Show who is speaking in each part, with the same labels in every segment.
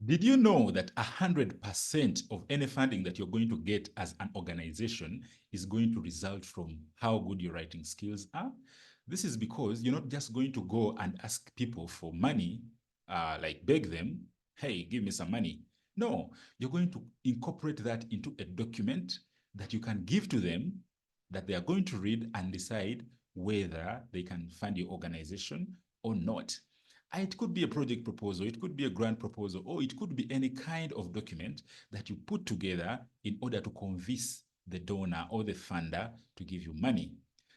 Speaker 1: Did you know that 100% of any funding that you're going to get as an organization is going to result from how good your writing skills are? This is because you're not just going to go and ask people for money, like beg them, hey, give me some money. No, you're going to incorporate that into a document that you can give to them, that they are going to read and decide whether they can fund your organization or not. It could be a project proposal, it could be a grant proposal, or it could be any kind of document that you put together in order to convince the donor or the funder to give you money.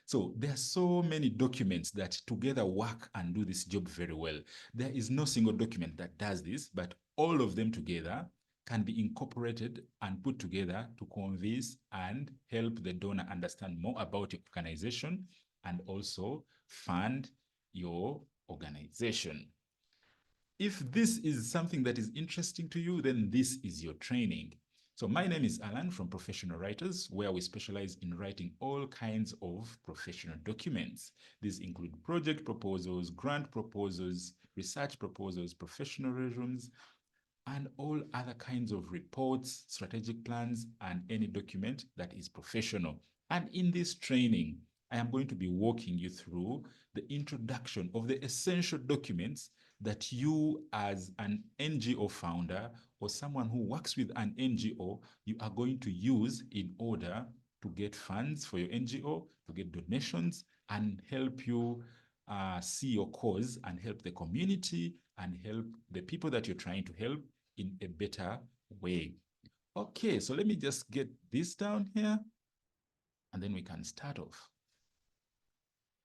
Speaker 1: So there are so many documents that together work and do this job very well. There is no single document that does this, but all of them together can be incorporated and put together to convince and help the donor understand more about your organization and also fund your organization. If this is something that is interesting to you, then this is your training. So my name is Alan from Professional Writers, where we specialize in writing all kinds of professional documents. These include project proposals, grant proposals, research proposals, professional resumes, and all other kinds of reports, strategic plans, and any document that is professional. And in this training, I am going to be walking you through the introduction of the essential documents that you as an NGO founder or someone who works with an NGO, you are going to use in order to get funds for your NGO, to get donations, and help you see your cause and help the community and help the people that you're trying to help in a better way. Okay, so let me just get this down here and then we can start off.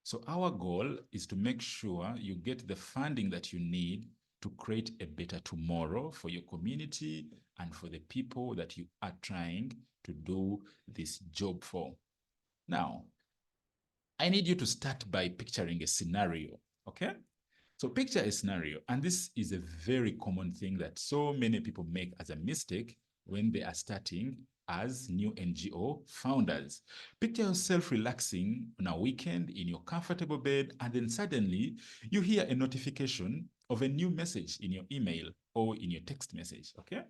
Speaker 1: So our goal is to make sure you get the funding that you need to create a better tomorrow for your community and for the people that you are trying to do this job for. Now, I need you to start by picturing a scenario, okay? So picture a scenario, and this is a very common thing that so many people make as a mistake when they are starting as new NGO founders. Picture yourself relaxing on a weekend in your comfortable bed, and then suddenly you hear a notification of a new message in your email or in your text message, okay?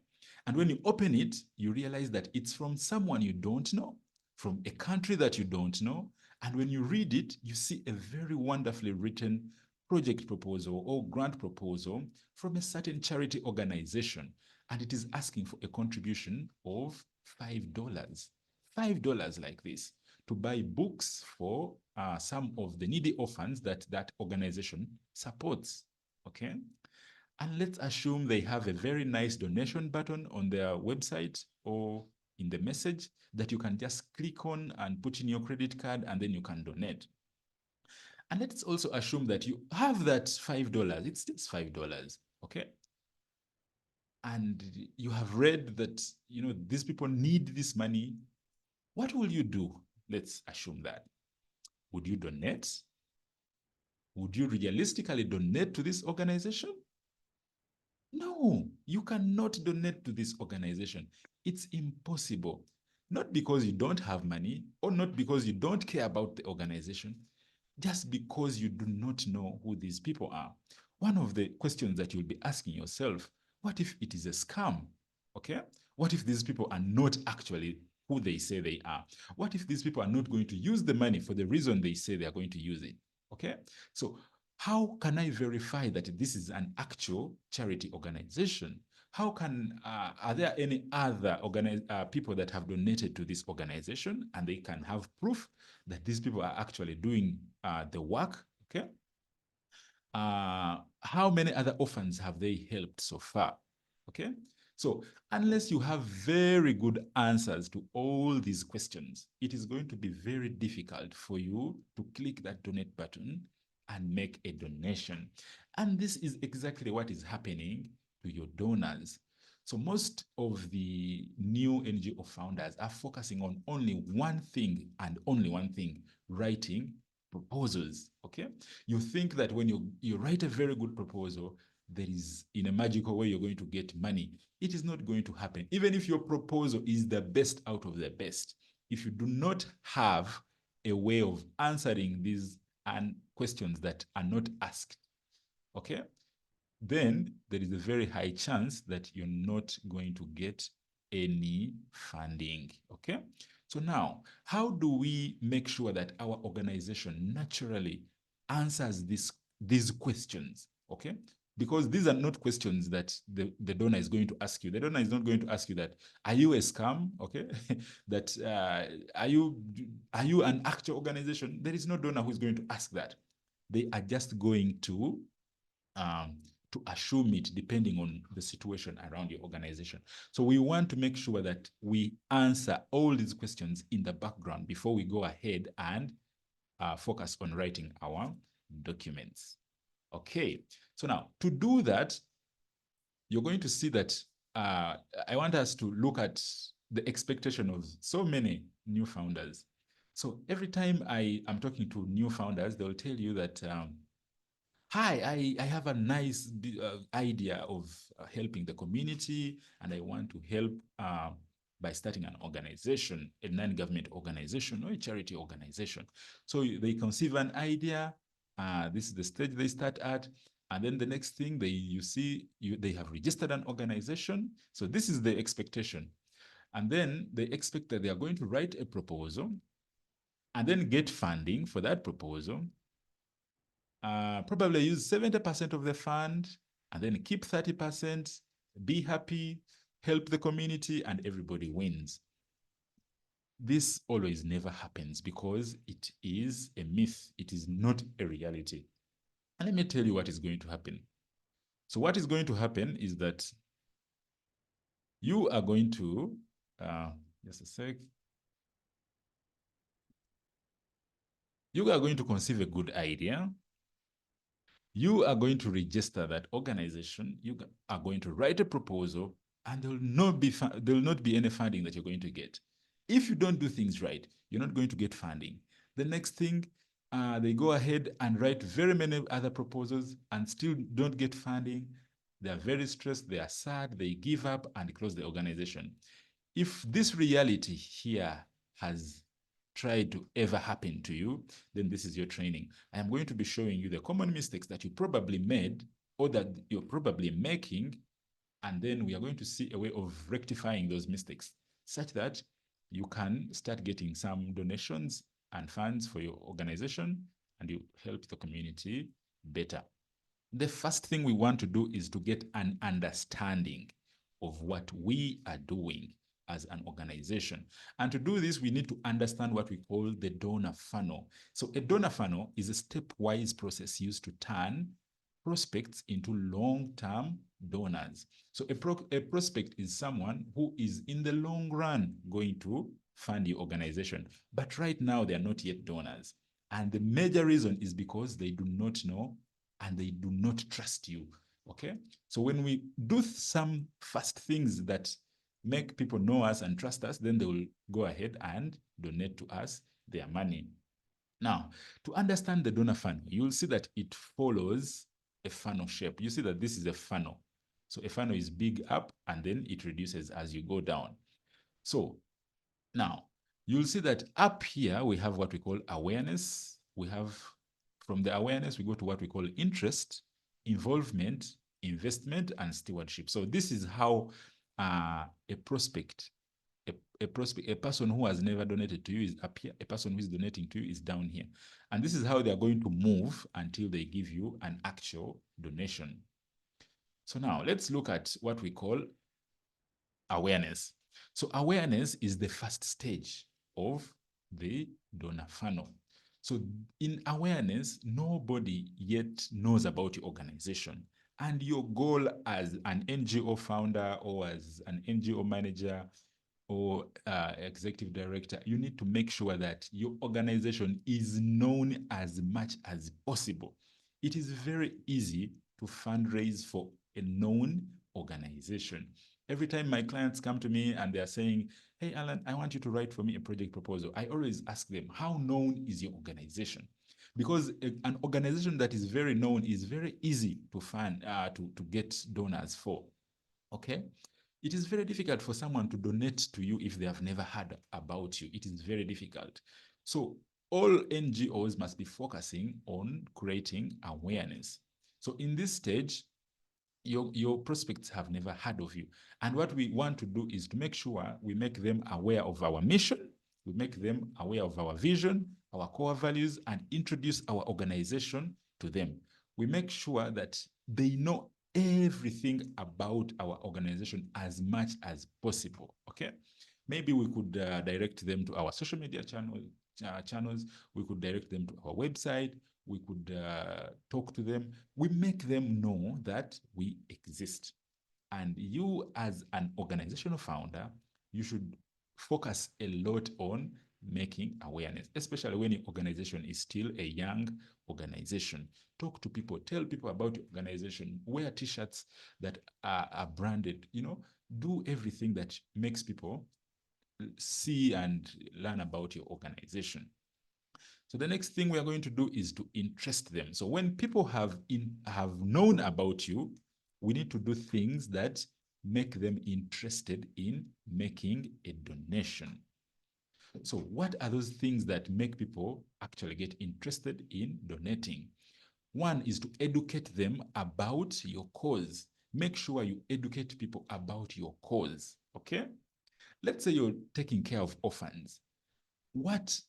Speaker 1: And when you open it, you realize that it's from someone you don't know, from a country that you don't know, and when you read it, you see a very wonderfully written project proposal or grant proposal from a certain charity organization, and it is asking for a contribution of $5. $5 like this to buy books for some of the needy orphans that that organization supports, okay? And let's assume they have a very nice donation button on their website or in the message that you can just click on and put in your credit card and then you can donate. And let's also assume that you have that $5. It's just $5, okay? And you have read that, these people need this money. What will you do? Let's assume that. Would you donate? Would you realistically donate to this organization? No, you cannot donate to this organization. It's impossible. Not because you don't have money or not because you don't care about the organization, just because you do not know who these people are. One of the questions that you'll be asking yourself, what if it is a scam? Okay? What if these people are not actually who they say they are? What if these people are not going to use the money for the reason they say they are going to use it? Okay? So how can I verify that this is an actual charity organization? How can, are there any other people that have donated to this organization and they can have proof that these people are actually doing the work, okay? How many other orphans have they helped so far, okay? So unless you have very good answers to all these questions, it is going to be very difficult for you to click that donate button and make a donation. And this is exactly what is happening to your donors. So most of the new NGO founders are focusing on only one thing and only one thing, writing proposals, okay? You think that when you write a very good proposal, there is, in a magical way, you're going to get money. It is not going to happen. Even if your proposal is the best out of the best, if you do not have a way of answering these questions that are not asked, okay, then there is a very high chance that you're not going to get any funding. Okay. So now, how do we make sure that our organization naturally answers these questions? Okay. Because these are not questions that the donor is going to ask you. The donor is not going to ask you that, are you a scam? Okay. That are you an actual organization? There is no donor who's going to ask that. They are just going um, to assume it depending on the situation around your organization. So we want to make sure that we answer all these questions in the background before we go ahead and focus on writing our documents. Okay, so now to do that, you're going to see that I want us to look at the expectation of so many new founders. So every time I am talking to new founders, they'll tell you that hi, I have a nice idea of helping the community, and I want to help by starting an organization, a non-government organization or a charity organization. So they conceive an idea. This is the stage they start at. And then the next thing they have registered an organization. So this is the expectation. And then they expect that they are going to write a proposal and then get funding for that proposal. Probably use 70% of the fund and then keep 30%, be happy, help the community, and everybody wins. This always never happens because it is a myth. It is not a reality. And let me tell you what is going to happen. So what is going to happen is that you are going to, just a sec, you are going to conceive a good idea. You are going to register that organization. You are going to write a proposal, and there will not be any funding that you're going to get. If you don't do things right, you're not going to get funding. The next thing, they go ahead and write very many other proposals and still don't get funding. They are very stressed, they are sad, they give up and close the organization. If this reality here has tried to ever happen to you, then this is your training. I am going to be showing you the common mistakes that you probably made or that you're probably making, and then we are going to see a way of rectifying those mistakes such that you can start getting some donations and funds for your organization and you help the community better. The first thing we want to do is to get an understanding of what we are doing as an organization. And to do this, we need to understand what we call the donor funnel. So a donor funnel is a stepwise process used to turn prospects into long-term donors. So a prospect is someone who is in the long run going to fund your organization. But right now, they are not yet donors. And the major reason is because they do not know and they do not trust you. Okay. So when we do some fast things that make people know us and trust us, then they will go ahead and donate to us their money. Now, to understand the donor funnel, you'll see that it follows a funnel shape. You see that this is a funnel. So a funnel is big up and then it reduces as you go down. So now you'll see that up here we have what we call awareness. We have from the awareness, we go to what we call interest, involvement, investment, and stewardship. So this is how a prospect, a person who has never donated to you is up here. A person who is donating to you is down here. And this is how they are going to move until they give you an actual donation. So now let's look at what we call awareness. So awareness is the first stage of the donor funnel. So in awareness, nobody yet knows about your organization. And your goal as an NGO founder or as an NGO manager or executive director, you need to make sure that your organization is known as much as possible. It is very easy to fundraise for a known organization. Every time my clients come to me and they're saying, hey, Alan, I want you to write for me a project proposal, I always ask them, how known is your organization? Because an organization that is very known is very easy to fund, to get donors for, okay? It is very difficult for someone to donate to you if they have never heard about you. It is very difficult. So all NGOs must be focusing on creating awareness. So in this stage, your prospects have never heard of you. And what we want to do is to make sure we make them aware of our mission, we make them aware of our vision, our core values, and introduce our organization to them. We make sure that they know everything about our organization as much as possible. Okay, maybe we could direct them to our social media channels. We could direct them to our website. We could talk to them. We make them know that we exist. And you, as an organizational founder, you should focus a lot on making awareness, especially when your organization is still a young organization. Talk to people, tell people about your organization, wear t-shirts that are branded, do everything that makes people see and learn about your organization. So the next thing we are going to do is to interest them. So when people have known about you, we need to do things that make them interested in making a donation. So what are those things that make people actually get interested in donating? One is to educate them about your cause. Make sure you educate people about your cause, okay? Let's say you're taking care of orphans. What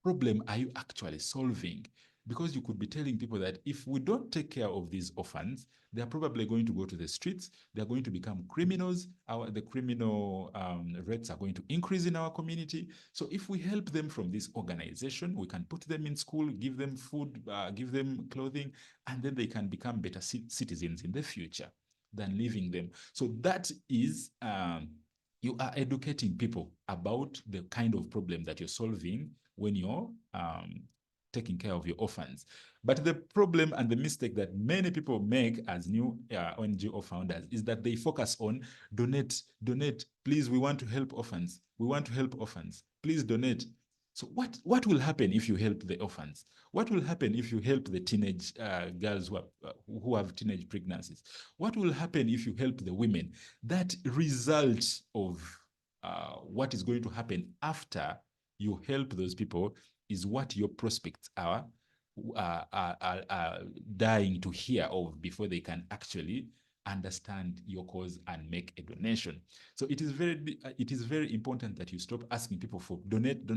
Speaker 1: problem are you actually solving? Because you could be telling people that if we don't take care of these orphans, they're probably going to go to the streets, they're going to become criminals, the criminal rates are going to increase in our community. So if we help them from this organization, we can put them in school, give them food, give them clothing, and then they can become better citizens in the future than leaving them. So that is you are educating people about the kind of problem that you're solving when you're taking care of your orphans. But the problem and the mistake that many people make as new NGO founders is that they focus on donate, please, we want to help orphans. We want to help orphans. Please donate. So what will happen if you help the orphans? What will happen if you help the teenage girls who have teenage pregnancies? What will happen if you help the women? That result of what is going to happen after you help those people is what your prospects are dying to hear of before they can actually understand your cause and make a donation. So it is very important that you stop asking people for donate,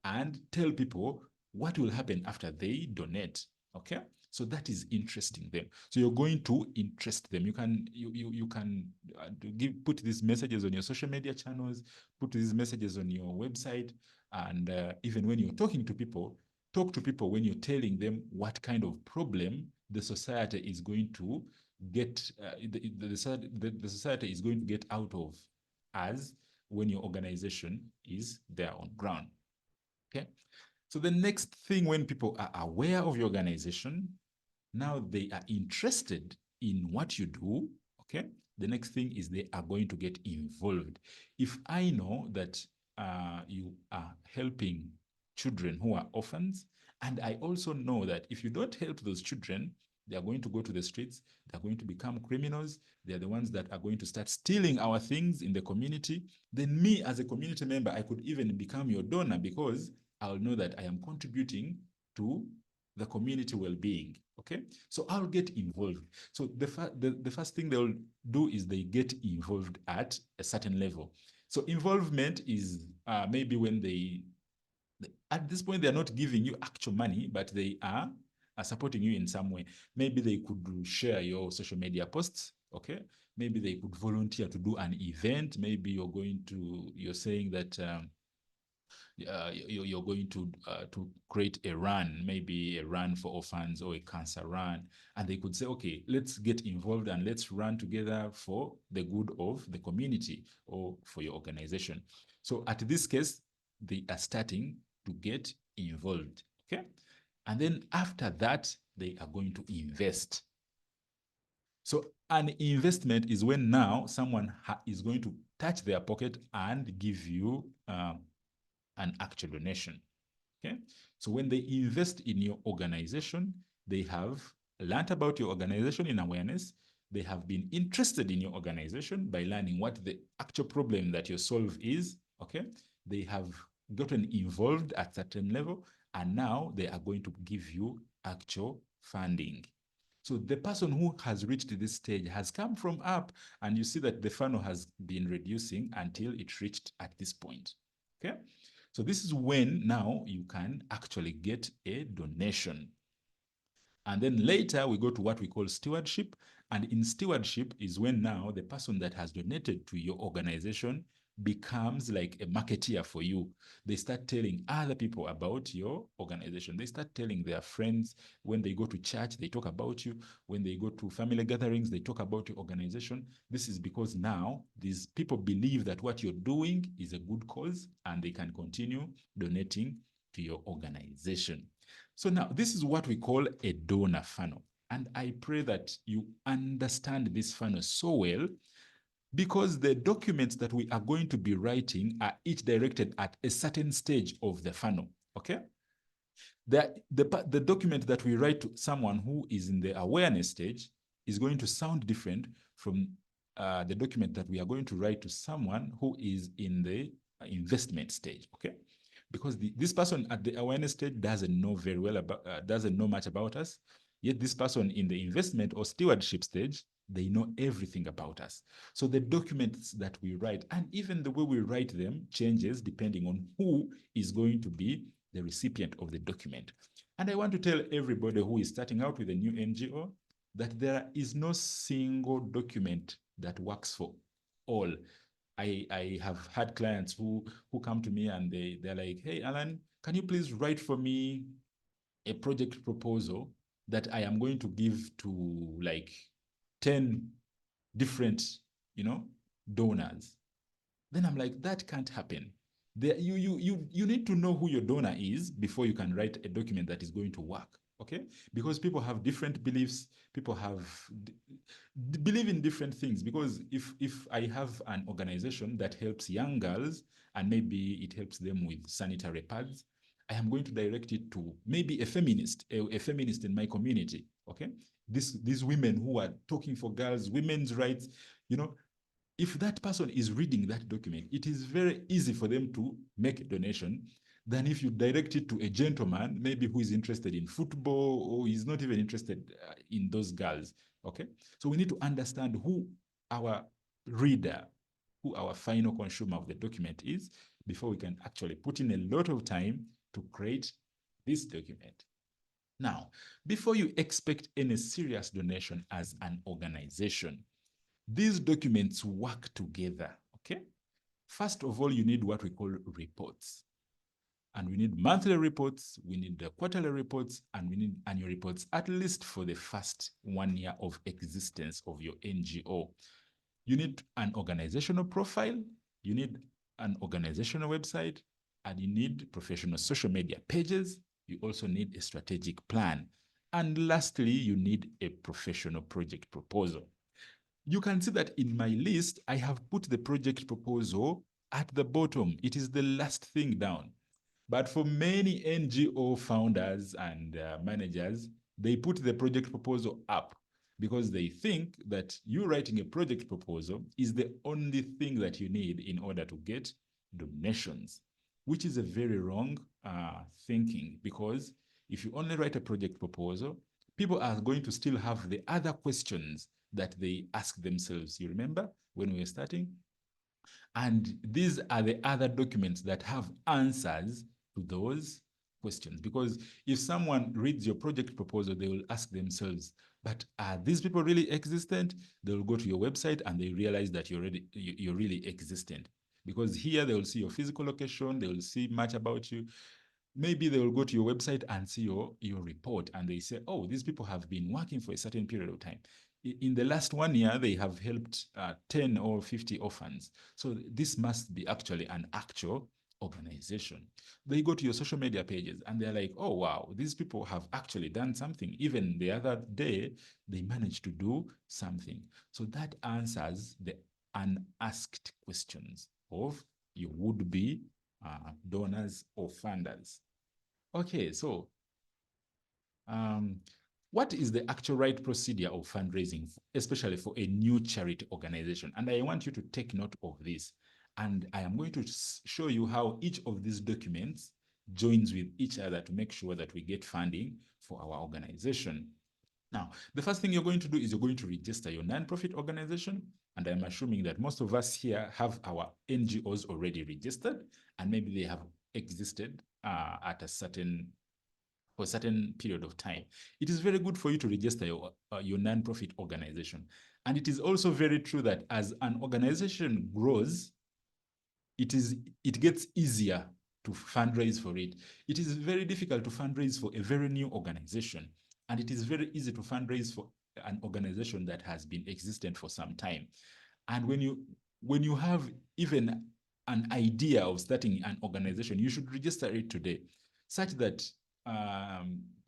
Speaker 1: and tell people what will happen after they donate. Okay, so that is interesting them. So you're going to interest them. You can put these messages on your social media channels, put these messages on your website, and even when you're talking to people, talk to people when you're telling them what kind of problem the society is going to get, the society is going to get out of as when your organization is there on ground. Okay. So the next thing, when people are aware of your organization, now they are interested in what you do, okay? The next thing is they are going to get involved. If I know that you are helping children who are orphans, and I also know that if you don't help those children, they are going to go to the streets, they're going to become criminals, they're the ones that are going to start stealing our things in the community, then me as a community member, I could even become your donor because I'll know that I am contributing to the community well-being. Okay, so I'll get involved. So the first thing they'll do is they get involved at a certain level. So involvement is maybe when at this point, they're not giving you actual money, but they are supporting you in some way. Maybe they could share your social media posts. Okay, maybe they could volunteer to do an event. Maybe you're saying that you're going to create a run, maybe a run for orphans or a cancer run, and they could say, okay, let's get involved and let's run together for the good of the community or for your organization. So at this case, they are starting to get involved, okay? And then after that, they are going to invest. So an investment is when now someone is going to touch their pocket and give you an actual donation. Okay, so when they invest in your organization, they have learned about your organization in awareness. They have been interested in your organization by learning what the actual problem that you solve is. Okay, they have gotten involved at a certain level, and now they are going to give you actual funding. So the person who has reached this stage has come from up, and you see that the funnel has been reducing until it reached at this point. Okay. So this is when now you can actually get a donation. And then later we go to what we call stewardship. And in stewardship is when now the person that has donated to your organization becomes like a marketeer for you. They start telling other people about your organization. They start telling their friends. When they go to church, they talk about you. When they go to family gatherings, they talk about your organization. This is because now these people believe that what you're doing is a good cause and they can continue donating to your organization. So now this is what we call a donor funnel. And I pray that you understand this funnel so well, because the documents that we are going to be writing are each directed at a certain stage of the funnel. Okay? The document that we write to someone who is in the awareness stage is going to sound different from the document that we are going to write to someone who is in the investment stage. Okay? Because this person at the awareness stage doesn't know very well about, doesn't know much about us. Yet this person in the investment or stewardship stage, they know everything about us. So the documents that we write and even the way we write them changes depending on who is going to be the recipient of the document. And I want to tell everybody who is starting out with a new NGO that there is no single document that works for all. I have had clients who come to me and they're like, hey, Alan, can you please write for me a project proposal that I am going to give to like 10 different, donors? Then I'm like, that can't happen. You need to know who your donor is before you can write a document that is going to work. Okay, because people have different beliefs. People have believe in different things. Because if I have an organization that helps young girls and maybe it helps them with sanitary pads, I am going to direct it to maybe a feminist in my community. Okay, these women who are talking for girls, women's rights, you know, if that person is reading that document, it is very easy for them to make a donation than if you direct it to a gentleman, maybe who is interested in football or is not even interested in those girls. Okay. So we need to understand who our reader, who our final consumer of the document is, before we can actually put in a lot of time to create this document. Now, before you expect any serious donation as an organization, these documents work together, okay? First of all, you need what we call reports. And we need monthly reports, we need the quarterly reports, and we need annual reports, at least for the first 1 year of existence of your NGO. You need an organizational profile, you need an organizational website, and you need professional social media pages. You also need a strategic plan. And lastly, you need a professional project proposal. You can see that in my list, I have put the project proposal at the bottom. It is the last thing down. But for many NGO founders and managers, they put the project proposal up because they think that you writing a project proposal is the only thing that you need in order to get donations, which is a very wrong thinking. Because if you only write a project proposal, people are going to still have the other questions that they ask themselves. You remember when we were starting? And these are the other documents that have answers to those questions. Because if someone reads your project proposal, they will ask themselves, but are these people really existent? They'll go to your website and they realize that you're really existent. Because here they will see your physical location, they will see much about you. Maybe they will go to your website and see your report and they say, oh, these people have been working for a certain period of time. In the last 1 year, they have helped 10 or 50 orphans. So this must be actually an actual organization. They go to your social media pages and they're like, oh, wow, these people have actually done something. Even the other day, they managed to do something. So that answers the unasked questions of your would-be donors or funders. Okay, so what is the actual right procedure of fundraising, especially for a new charity organization? And I want you to take note of this. And I am going to show you how each of these documents joins with each other to make sure that we get funding for our organization. Now, the first thing you're going to do is you're going to register your nonprofit organization. And I'm assuming that most of us here have our NGOs already registered, and maybe they have existed at a certain for a certain period of time. It is very good for you to register your nonprofit organization. And it is also very true that as an organization grows, it gets easier to fundraise for it. It is very difficult to fundraise for a very new organization, and it is very easy to fundraise for an organization that has been existent for some time. And when you have even an idea of starting an organization, you should register it today, such that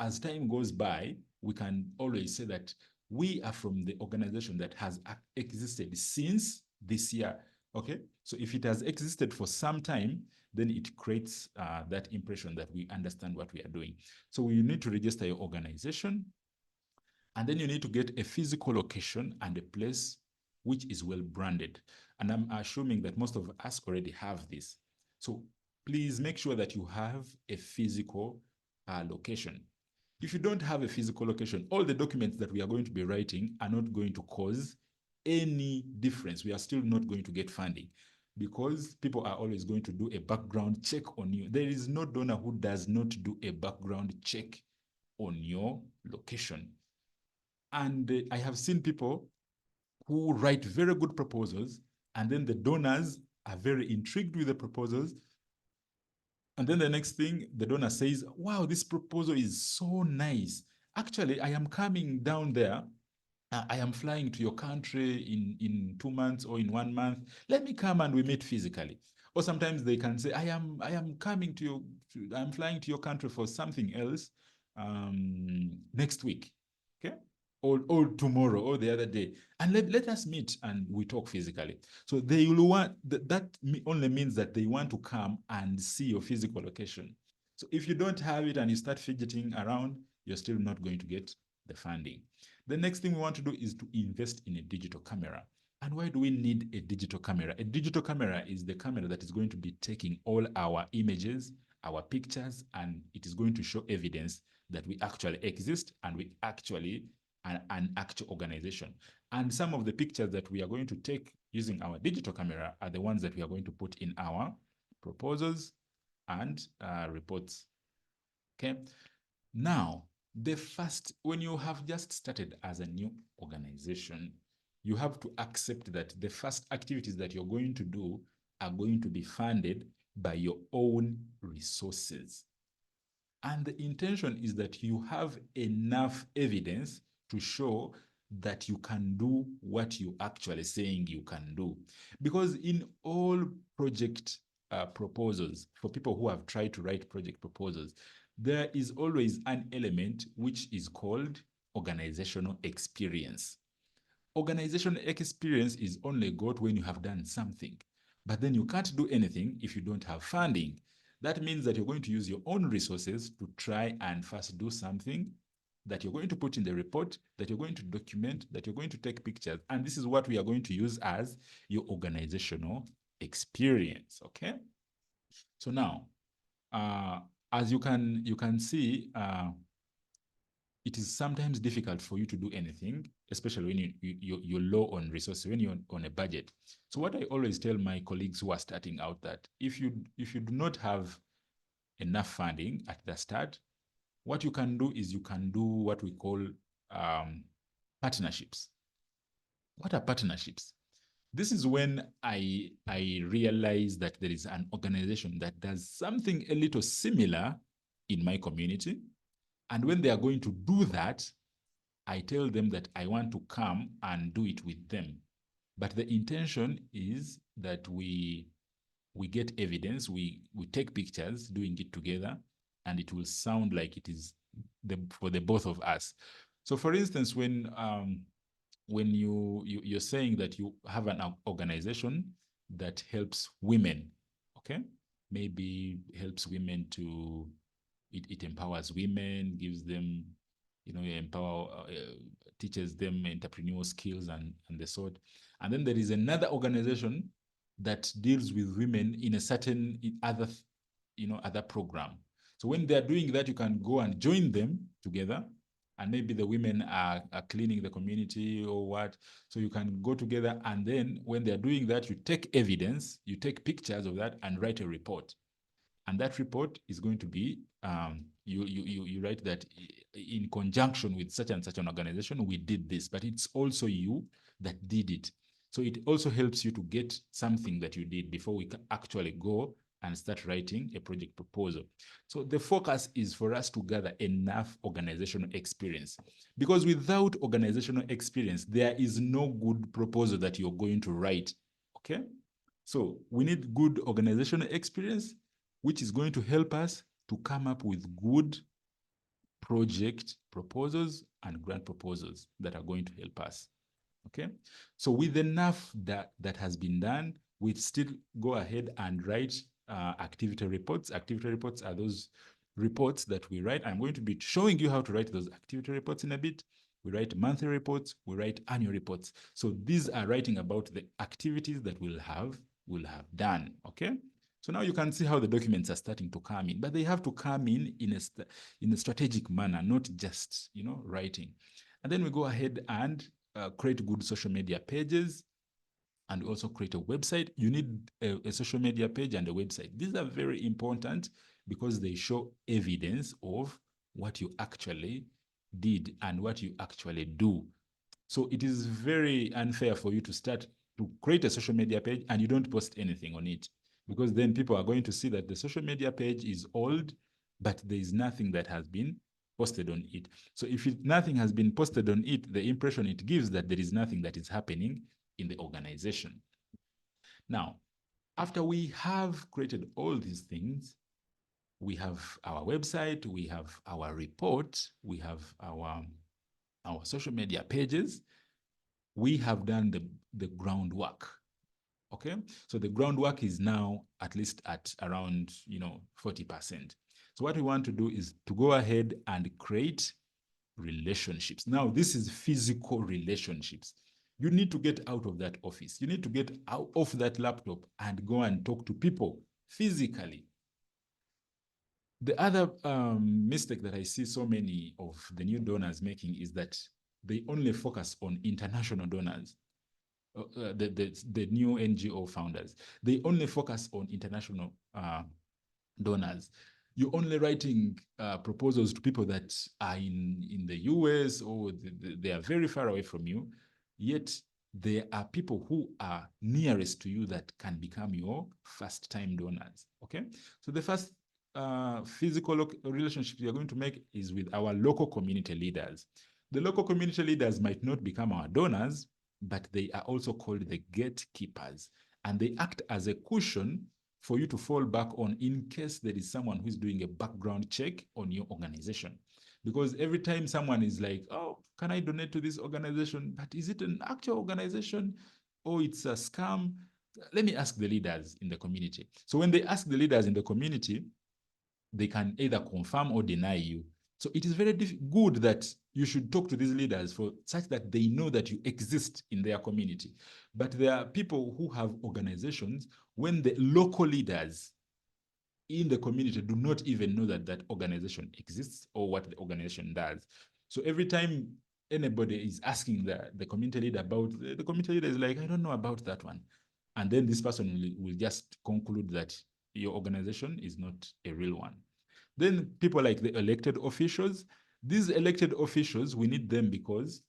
Speaker 1: as time goes by, we can always say that we are from the organization that has existed since this year. Okay, so if it has existed for some time, then it creates that impression that we understand what we are doing. So you need to register your organization, and then you need to get a physical location and a place which is well branded. And I'm assuming that most of us already have this. So please make sure that you have a physical location. If you don't have a physical location, all the documents that we are going to be writing are not going to cause any difference. We are still not going to get funding because people are always going to do a background check on you. There is no donor who does not do a background check on your location. And I have seen people who write very good proposals, and then the donors are very intrigued with the proposals. And then the next thing, the donor says, wow, this proposal is so nice. Actually, I am coming down there. I am flying to your country in 2 months or in 1 month. Let me come and we meet physically. Or sometimes they can say, I'm coming to your, I'm flying to your country for something else next week. Okay. Or tomorrow or the other day. And let us meet and we talk physically. So they will want that only means that they want to come and see your physical location. So if you don't have it and you start fidgeting around, you're still not going to get the funding. The next thing we want to do is to invest in a digital camera. And why do we need a digital camera? A digital camera is the camera that is going to be taking all our images, our pictures, and it is going to show evidence that we actually exist and we actually an actual organization. And some of the pictures that we are going to take using our digital camera are the ones that we are going to put in our proposals and reports. Okay. Now, when you have just started as a new organization, you have to accept that the first activities that you're going to do are going to be funded by your own resources. And the intention is that you have enough evidence to show that you can do what you actually saying you can do. Because in all project proposals, for people who have tried to write project proposals, there is always an element which is called organizational experience. Organizational experience is only got when you have done something, but then you can't do anything if you don't have funding. That means that you're going to use your own resources to try and first do something that you're going to put in the report, that you're going to document, that you're going to take pictures. And this is what we are going to use as your organizational experience, okay? So now, as you can see, it is sometimes difficult for you to do anything, especially when you're low on resources, when you're on a budget. So what I always tell my colleagues who are starting out that if you do not have enough funding at the start, what you can do is you can do what we call partnerships. What are partnerships? This is when I realize that there is an organization that does something a little similar in my community. And when they are going to do that, I tell them that I want to come and do it with them. But the intention is that we get evidence, we take pictures doing it together, and it will sound like it is for the both of us. So for instance, when you're saying that you have an organization that helps women, okay? Maybe helps women to, it empowers women, gives them, teaches them entrepreneurial skills and the sort. And then there is another organization that deals with women in a certain other program. So when they're doing that, you can go and join them together and maybe the women are cleaning the community or what. So you can go together, and then when they're doing that, you take evidence, you take pictures of that and write a report. And that report is going to be, you write that in conjunction with such and such an organization, we did this, but it's also you that did it. So it also helps you to get something that you did before we can actually go and start writing a project proposal. So the focus is for us to gather enough organizational experience, because without organizational experience, there is no good proposal that you're going to write. Okay? So we need good organizational experience, which is going to help us to come up with good project proposals and grant proposals that are going to help us. Okay, so with enough that has been done, we still go ahead and write activity reports. Activity reports are those reports that we write. I'm going to be showing you how to write those activity reports in a bit. We write monthly reports, we write annual reports. So these are writing about the activities that we'll have done. Okay, so now you can see how the documents are starting to come in, but they have to come in a strategic manner, not just writing. And then we go ahead and create good social media pages, and also create a website. You need a social media page and a website. These are very important because they show evidence of what you actually did and what you actually do. So it is very unfair for you to start to create a social media page and you don't post anything on it, because then people are going to see that the social media page is old, but there is nothing that has been posted on it. So if nothing has been posted on it, the impression it gives that there is nothing that is happening in the organization. Now, after we have created all these things, we have our website, we have our report, we have our social media pages. We have done the groundwork. Okay, so the groundwork is now at least at around 40%. So what we want to do is to go ahead and create relationships. Now this is physical relationships. You need to get out of that office. You need to get out of that laptop and go and talk to people physically. The other mistake that I see so many of the new donors making is that they only focus on international donors. The new NGO founders, they only focus on international donors. You're only writing proposals to people that are in the US, or they are very far away from you, yet there are people who are nearest to you that can become your first-time donors. Okay, so the first physical relationship you're going to make is with our local community leaders. The local community leaders might not become our donors, but they are also called the gatekeepers, and they act as a cushion for you to fall back on in case there is someone who's doing a background check on your organization. Because every time someone is like, oh, can I donate to this organization? But is it an actual organization or it's a scam? Let me ask the leaders in the community. So when they ask the leaders in the community, they can either confirm or deny you. So it is very good that you should talk to these leaders for such that they know that you exist in their community. But there are people who have organizations when the local leaders in the community do not even know that that organization exists or what the organization does. So every time anybody is asking the community leader about, the community leader is like, I don't know about that one. And then this person will just conclude that your organization is not a real one. Then people like the elected officials, these elected officials, we need them because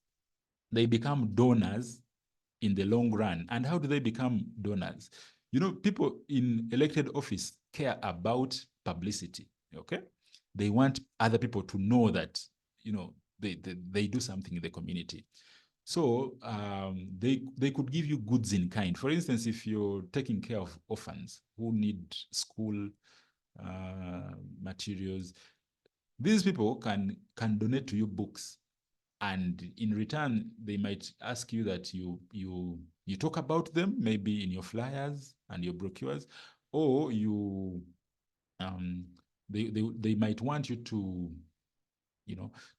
Speaker 1: they become donors in the long run. And how do they become donors? People in elected office care about publicity, okay? They want other people to know that, they do something in the community. So they could give you goods in kind. For instance, if you're taking care of orphans who need school materials, these people can donate to you books, and in return they might ask you that you talk about them, maybe in your flyers and your brochures, or they might want you to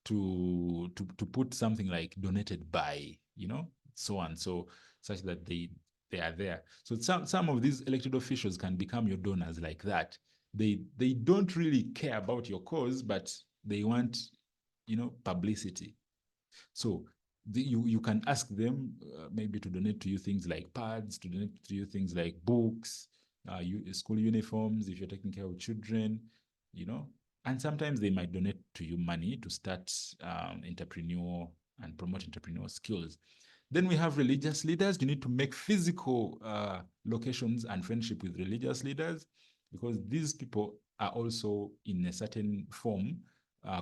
Speaker 1: to put something like donated by so and so, such that they are there. So some of these elected officials can become your donors like that. They don't really care about your cause, but they want publicity. So you can ask them maybe to donate to you things like pads, to donate to you things like books, school uniforms if you're taking care of children, and sometimes they might donate to you money to start entrepreneur and promote entrepreneurial skills. Then we have religious leaders. You need to make physical locations and friendship with religious leaders, because these people are also in a certain form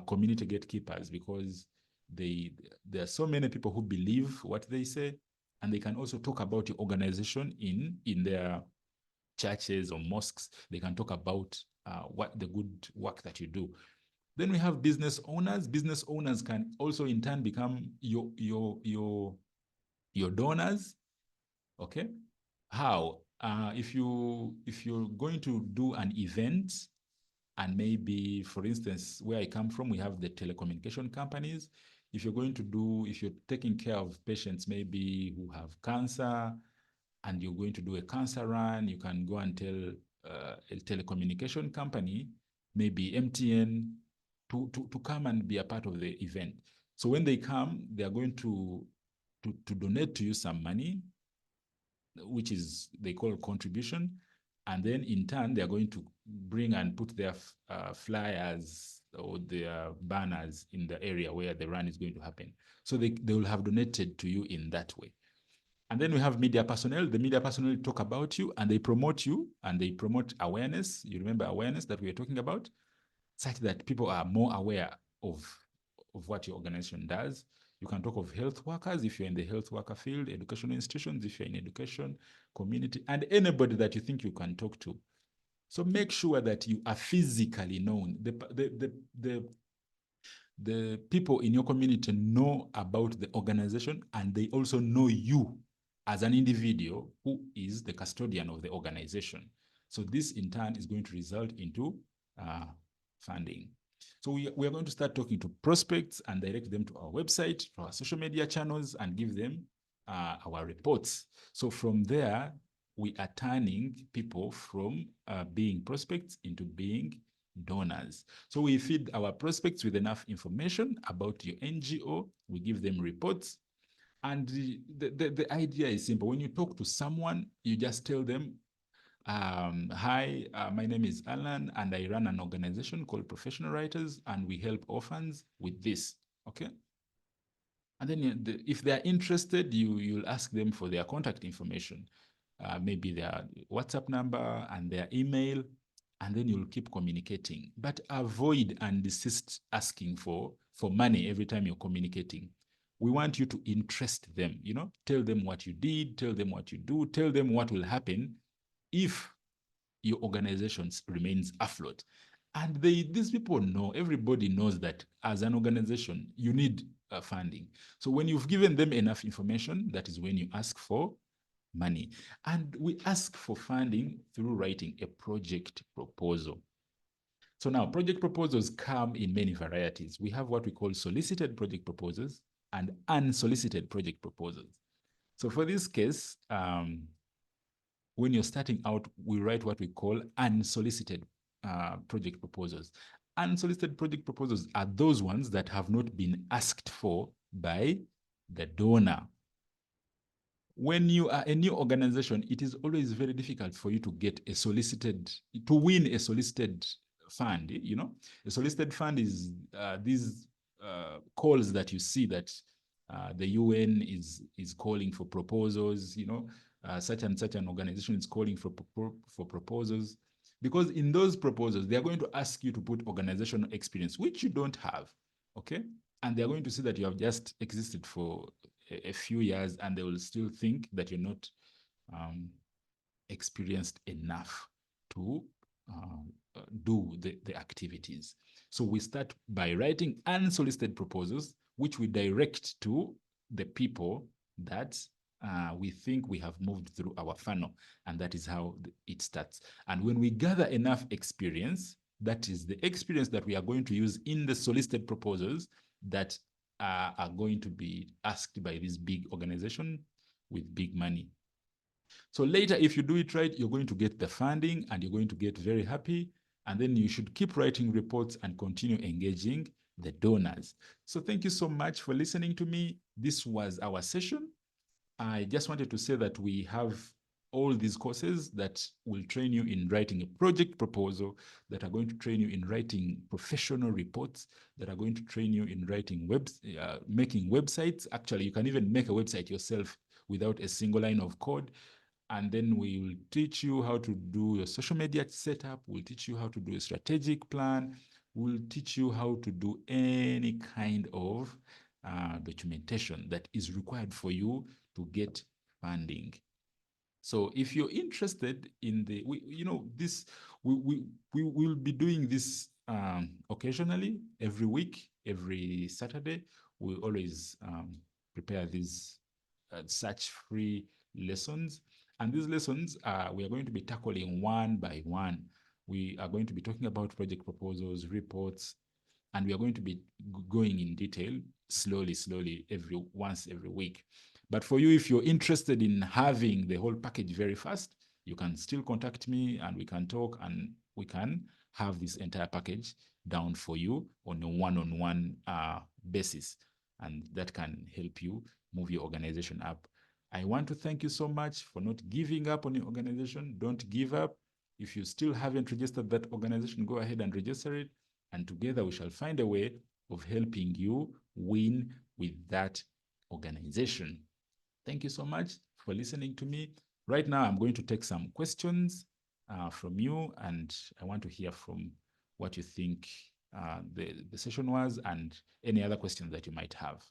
Speaker 1: community gatekeepers, because there are so many people who believe what they say, and they can also talk about your organization in their churches or mosques. They can talk about what the good work that you do. Then we have business owners. Business owners can also in turn become your donors. Okay, how? If you're going to do an event, and maybe, for instance, where I come from, we have the telecommunication companies. If you're taking care of patients maybe who have cancer, and you're going to do a cancer run, you can go and tell a telecommunication company, maybe MTN, to come and be a part of the event. So when they come, they are going to donate to you some money, which is they call contribution, and then in turn they are going to bring and put their flyers or their banners in the area where the run is going to happen. So they will have donated to you in that way. And then we have media personnel. The media personnel talk about you and they promote you and they promote awareness. You remember awareness that we are talking about, such that people are more aware of what your organization does. You can talk of health workers if you're in the health worker field, educational institutions if you're in education, community, and anybody that you think you can talk to. So make sure that you are physically known. The people in your community know about the organization, and they also know you as an individual who is the custodian of the organization. So this in turn is going to result into funding. So we are going to start talking to prospects and direct them to our website, to our social media channels, and give them our reports. So from there, we are turning people from being prospects into being donors. So we feed our prospects with enough information about your NGO. We give them reports. And the idea is simple. When you talk to someone, you just tell them, hi, my name is Alan, and I run an organization called Professional Writers, and we help orphans with this, okay? And then if they're interested, you'll ask them for their contact information, maybe their WhatsApp number and their email, and then you'll keep communicating. But avoid and desist asking for money every time you're communicating. We want you to interest them, tell them what you did, tell them what you do, tell them what will happen if your organization remains afloat. And these people know, everybody knows that as an organization, you need funding. So when you've given them enough information, that is when you ask for money. And we ask for funding through writing a project proposal. So now project proposals come in many varieties. We have what we call solicited project proposals and unsolicited project proposals. So for this case, when you're starting out, we write what we call unsolicited project proposals. Unsolicited project proposals are those ones that have not been asked for by the donor. When you are a new organization, it is always very difficult for you to win a solicited fund. A solicited fund is these calls that you see that the UN is calling for proposals, such and such an organization is calling for proposals. Because in those proposals, they are going to ask you to put organizational experience, which you don't have, okay? And they're going to see that you have just existed for a few years, and they will still think that you're not experienced enough to do the activities. So we start by writing unsolicited proposals, which we direct to the people that we think we have moved through our funnel, and that is how it starts. And when we gather enough experience, that is the experience that we are going to use in the solicited proposals that are going to be asked by this big organization with big money. So later, if you do it right, you're going to get the funding and you're going to get very happy. And then you should keep writing reports and continue engaging the donors. So thank you so much for listening to me. This was our session. I just wanted to say that we have all these courses that will train you in writing a project proposal, that are going to train you in writing professional reports, that are going to train you in writing making websites. Actually, you can even make a website yourself without a single line of code. And then we will teach you how to do your social media setup. We'll teach you how to do a strategic plan. We'll teach you how to do any kind of documentation that is required for you to get funding. So if you're interested in we will be doing this occasionally, every week, every Saturday. We always prepare these such free lessons. And these lessons, we are going to be tackling one by one. We are going to be talking about project proposals, reports, and we are going to be going in detail slowly, once every week. But for you, if you're interested in having the whole package very fast, you can still contact me and we can talk and we can have this entire package down for you on a one-on-one basis. And that can help you move your organization up. I want to thank you so much for not giving up on your organization. Don't give up. If you still haven't registered that organization, go ahead and register it. And together we shall find a way of helping you win with that organization. Thank you so much for listening to me. Right now, I'm going to take some questions from you, and I want to hear from what you think the session was and any other questions that you might have.